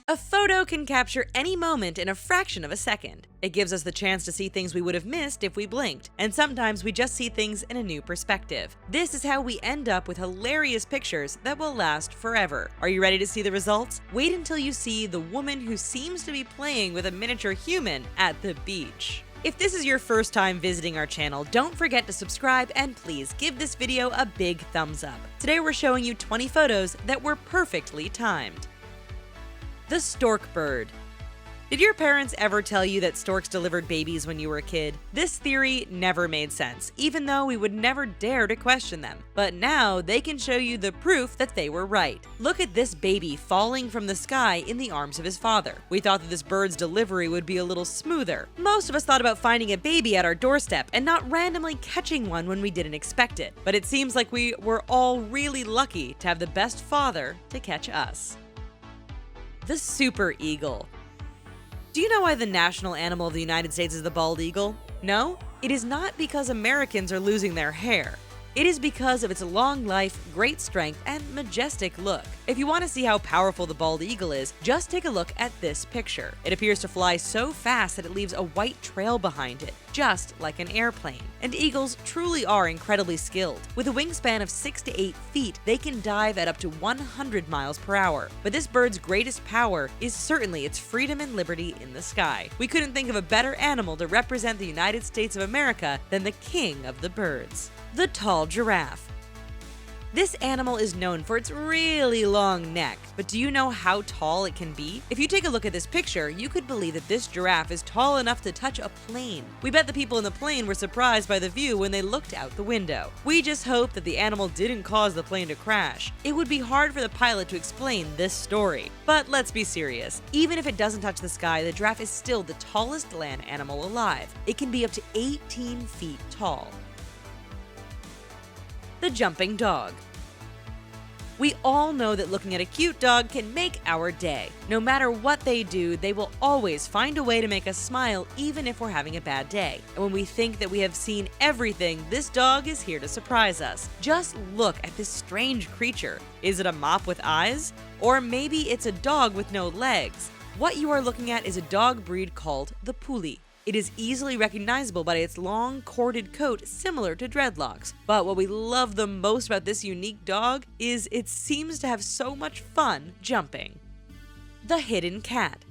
A photo can capture any moment in a fraction of a second. It gives us the chance to see things we would have missed if we blinked, and sometimes we just see things in a new perspective. This is how we end up with hilarious pictures that will last forever. Are you ready to see the results? Wait until you see the woman who seems to be playing with a miniature human at the beach. If this is your first time visiting our channel, don't forget to subscribe and please give this video a big thumbs up. Today we're showing you 20 photos that were perfectly timed. The stork bird. Did your parents ever tell you that storks delivered babies when you were a kid? This theory never made sense, even though we would never dare to question them. But now they can show you the proof that they were right. Look at this baby falling from the sky in the arms of his father. We thought that this bird's delivery would be a little smoother. Most of us thought about finding a baby at our doorstep and not randomly catching one when we didn't expect it. But it seems like we were all really lucky to have the best father to catch us. The super eagle. Do you know why the national animal of the United States is the bald eagle? No? It is not because Americans are losing their hair. It is because of its long life, great strength, and majestic look. If you want to see how powerful the bald eagle is, just take a look at this picture. It appears to fly so fast that it leaves a white trail behind it, just like an airplane. And eagles truly are incredibly skilled. With a wingspan of 6 to 8 feet, they can dive at up to 100 miles per hour. But this bird's greatest power is certainly its freedom and liberty in the sky. We couldn't think of a better animal to represent the United States of America than the king of the birds. The tall giraffe. This animal is known for its really long neck, but do you know how tall it can be? If you take a look at this picture, you could believe that this giraffe is tall enough to touch a plane. We bet the people in the plane were surprised by the view when they looked out the window. We just hope that the animal didn't cause the plane to crash. It would be hard for the pilot to explain this story. But let's be serious. Even if it doesn't touch the sky, the giraffe is still the tallest land animal alive. It can be up to 18 feet tall. The jumping dog. We all know that looking at a cute dog can make our day. No matter what they do, they will always find a way to make us smile even if we're having a bad day. And when we think that we have seen everything, this dog is here to surprise us. Just look at this strange creature. Is it a mop with eyes? Or maybe it's a dog with no legs. What you are looking at is a dog breed called the Puli. It is easily recognizable by its long, corded coat similar to dreadlocks. But what we love the most about this unique dog is it seems to have so much fun jumping. The hidden cat.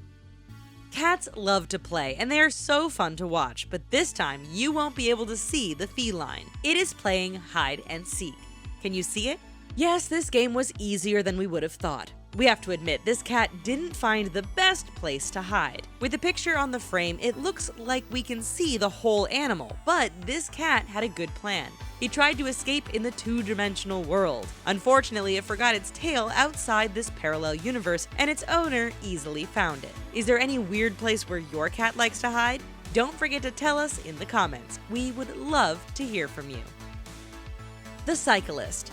Cats love to play, and they are so fun to watch, but this time you won't be able to see the feline. It is playing hide and seek. Can you see it? Yes, this game was easier than we would have thought. We have to admit, this cat didn't find the best place to hide. With the picture on the frame, it looks like we can see the whole animal, but this cat had a good plan. He tried to escape in the two-dimensional world. Unfortunately, it forgot its tail outside this parallel universe, and its owner easily found it. Is there any weird place where your cat likes to hide? Don't forget to tell us in the comments. We would love to hear from you. The cyclist.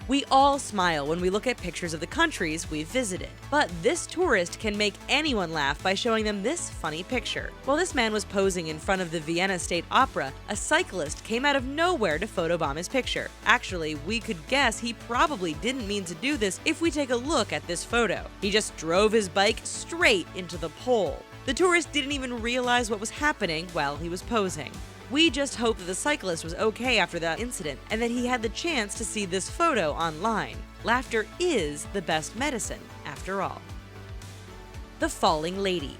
We all smile when we look at pictures of the countries we've visited, but this tourist can make anyone laugh by showing them this funny picture. While this man was posing in front of the Vienna State Opera, a cyclist came out of nowhere to photobomb his picture. Actually, we could guess he probably didn't mean to do this if we take a look at this photo. He just drove his bike straight into the pole. The tourist didn't even realize what was happening while he was posing. We just hope that the cyclist was okay after that incident and that he had the chance to see this photo online. Laughter is the best medicine, after all. The falling lady.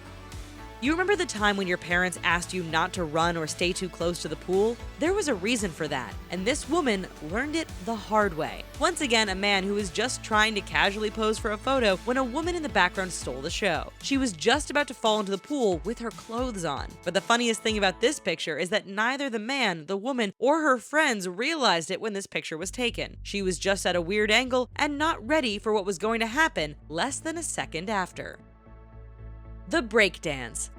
You remember the time when your parents asked you not to run or stay too close to the pool? There was a reason for that, and this woman learned it the hard way. Once again, a man who was just trying to casually pose for a photo when a woman in the background stole the show. She was just about to fall into the pool with her clothes on. But the funniest thing about this picture is that neither the man, the woman, or her friends realized it when this picture was taken. She was just at a weird angle and not ready for what was going to happen less than a second after. The breakdance.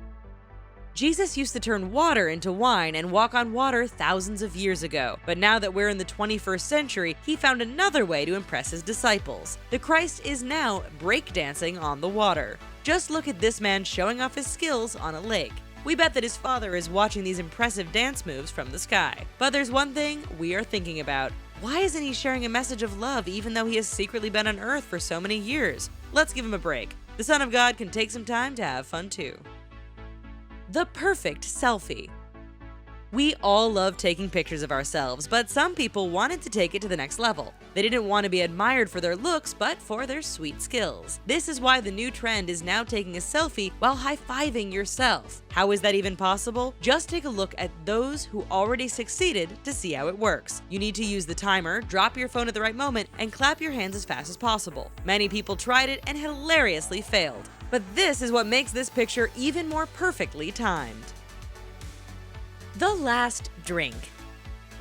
Jesus used to turn water into wine and walk on water thousands of years ago, but now that we're in the 21st century, he found another way to impress his disciples. The Christ is now breakdancing on the water. Just look at this man showing off his skills on a lake. We bet that his father is watching these impressive dance moves from the sky. But there's one thing we are thinking about. Why isn't he sharing a message of love even though he has secretly been on Earth for so many years? Let's give him a break. The Son of God can take some time to have fun too. The perfect selfie. We all love taking pictures of ourselves, but some people wanted to take it to the next level. They didn't want to be admired for their looks, but for their sweet skills. This is why the new trend is now taking a selfie while high-fiving yourself. How is that even possible? Just take a look at those who already succeeded to see how it works. You need to use the timer, drop your phone at the right moment, and clap your hands as fast as possible. Many people tried it and hilariously failed. But this is what makes this picture even more perfectly timed. The last drink.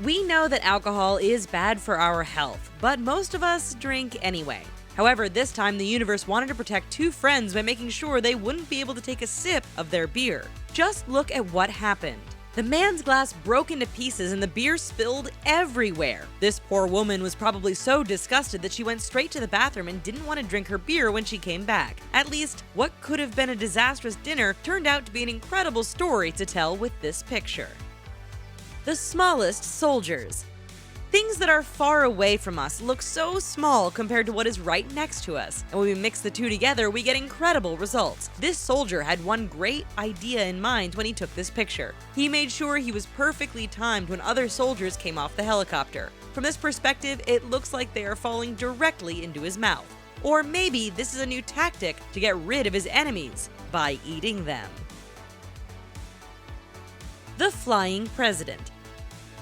We know that alcohol is bad for our health, but most of us drink anyway. However, this time the universe wanted to protect two friends by making sure they wouldn't be able to take a sip of their beer. Just look at what happened. The man's glass broke into pieces and the beer spilled everywhere. This poor woman was probably so disgusted that she went straight to the bathroom and didn't want to drink her beer when she came back. At least, what could have been a disastrous dinner turned out to be an incredible story to tell with this picture. The smallest soldiers. Things that are far away from us look so small compared to what is right next to us, and when we mix the two together, we get incredible results. This soldier had one great idea in mind when he took this picture. He made sure he was perfectly timed when other soldiers came off the helicopter. From this perspective, it looks like they are falling directly into his mouth. Or maybe this is a new tactic to get rid of his enemies by eating them. The flying president.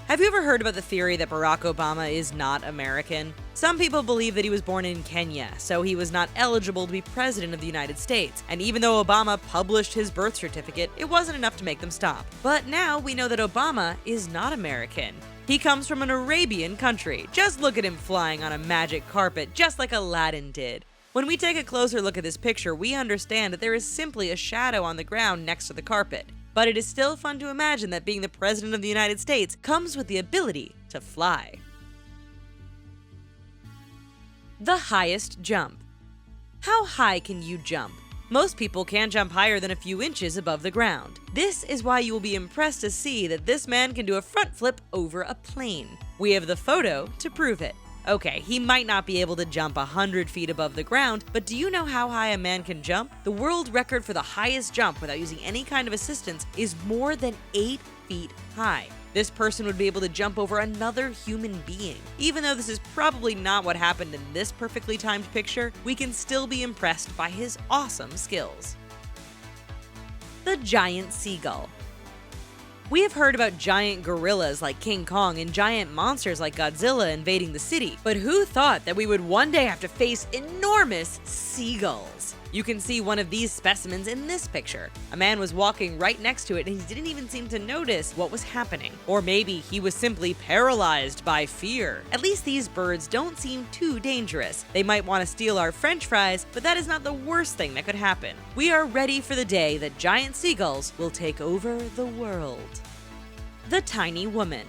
Have you ever heard about the theory that Barack Obama is not American? Some people believe that he was born in Kenya, so he was not eligible to be president of the United States. And even though Obama published his birth certificate, it wasn't enough to make them stop. But now we know that Obama is not American. He comes from an Arabian country. Just look at him flying on a magic carpet, just like Aladdin did. When we take a closer look at this picture, we understand that there is simply a shadow on the ground next to the carpet. But it is still fun to imagine that being the President of the United States comes with the ability to fly. The highest jump. How high can you jump? Most people can't jump higher than a few inches above the ground. This is why you will be impressed to see that this man can do a front flip over a plane. We have the photo to prove it. Okay, he might not be able to jump 100 feet above the ground, but do you know how high a man can jump? The world record for the highest jump without using any kind of assistance is more than 8 feet high. This person would be able to jump over another human being. Even though this is probably not what happened in this perfectly timed picture, we can still be impressed by his awesome skills. The giant seagull. We have heard about giant gorillas like King Kong and giant monsters like Godzilla invading the city, but who thought that we would one day have to face enormous seagulls? You can see one of these specimens in this picture. A man was walking right next to it and he didn't even seem to notice what was happening. Or maybe he was simply paralyzed by fear. At least these birds don't seem too dangerous. They might want to steal our French fries, but that is not the worst thing that could happen. We are ready for the day that giant seagulls will take over the world. The tiny woman.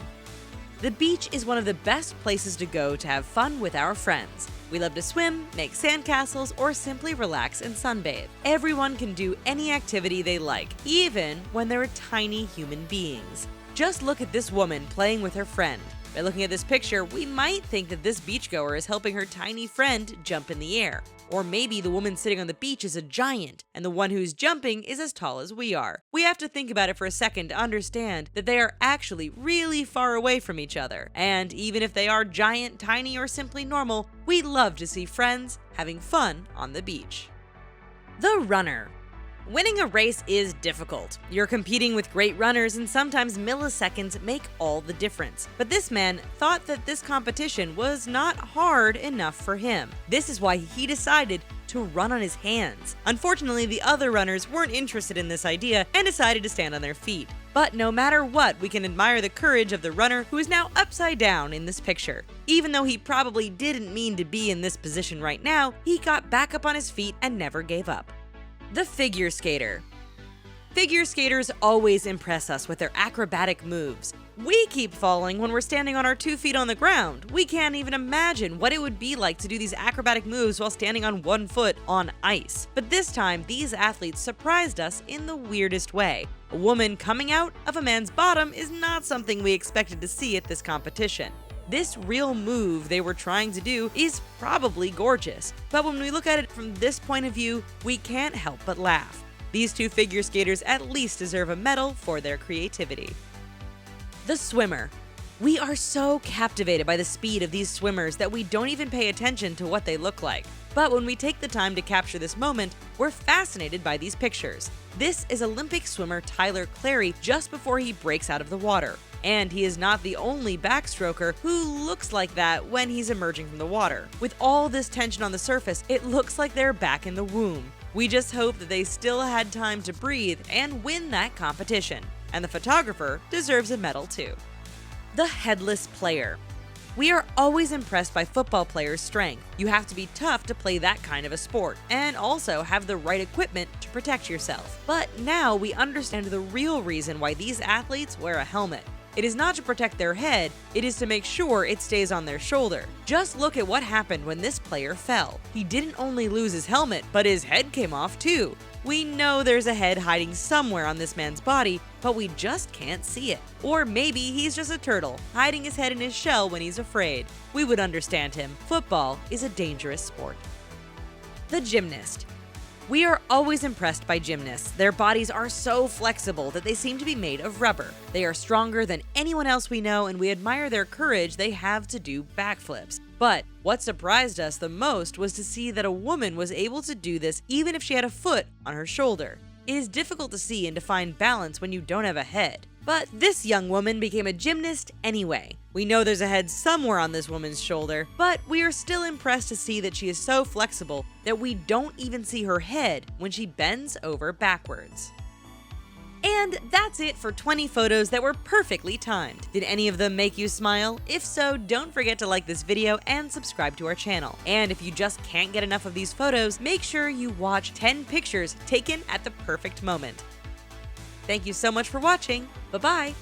The beach is one of the best places to go to have fun with our friends. We love to swim, make sandcastles, or simply relax and sunbathe. Everyone can do any activity they like, even when they're tiny human beings. Just look at this woman playing with her friend. By looking at this picture, we might think that this beachgoer is helping her tiny friend jump in the air. Or maybe the woman sitting on the beach is a giant, and the one who's jumping is as tall as we are. We have to think about it for a second to understand that they are actually really far away from each other. And even if they are giant, tiny, or simply normal, we love to see friends having fun on the beach. The runner. Winning a race is difficult. You're competing with great runners and sometimes milliseconds make all the difference. But this man thought that this competition was not hard enough for him. This is why he decided to run on his hands. Unfortunately, the other runners weren't interested in this idea and decided to stand on their feet. But no matter what, we can admire the courage of the runner who is now upside down in this picture. Even though he probably didn't mean to be in this position right now, he got back up on his feet and never gave up. The figure skater. Figure skaters always impress us with their acrobatic moves. We keep falling when we're standing on our 2 feet on the ground. We can't even imagine what it would be like to do these acrobatic moves while standing on 1 foot on ice. But this time, these athletes surprised us in the weirdest way. A woman coming out of a man's bottom is not something we expected to see at this competition. This real move they were trying to do is probably gorgeous, but when we look at it from this point of view, we can't help but laugh. These two figure skaters at least deserve a medal for their creativity. The swimmer. We are so captivated by the speed of these swimmers that we don't even pay attention to what they look like. But when we take the time to capture this moment, we're fascinated by these pictures. This is Olympic swimmer Tyler Clary just before he breaks out of the water. And he is not the only backstroker who looks like that when he's emerging from the water. With all this tension on the surface, it looks like they're back in the womb. We just hope that they still had time to breathe and win that competition. And the photographer deserves a medal too. The headless player. We are always impressed by football players' strength. You have to be tough to play that kind of a sport, and also have the right equipment to protect yourself. But now we understand the real reason why these athletes wear a helmet. It is not to protect their head, it is to make sure it stays on their shoulder. Just look at what happened when this player fell. He didn't only lose his helmet, but his head came off too. We know there's a head hiding somewhere on this man's body, but we just can't see it. Or maybe he's just a turtle, hiding his head in his shell when he's afraid. We would understand him. Football is a dangerous sport. The gymnast. We are always impressed by gymnasts. Their bodies are so flexible that they seem to be made of rubber. They are stronger than anyone else we know, and we admire their courage they have to do backflips. But what surprised us the most was to see that a woman was able to do this even if she had a foot on her shoulder. It is difficult to see and to find balance when you don't have a head. But this young woman became a gymnast anyway. We know there's a head somewhere on this woman's shoulder, but we are still impressed to see that she is so flexible that we don't even see her head when she bends over backwards. And that's it for 20 photos that were perfectly timed. Did any of them make you smile? If so, don't forget to like this video and subscribe to our channel. And if you just can't get enough of these photos, make sure you watch 10 pictures taken at the perfect moment. Thank you so much for watching. Bye-bye.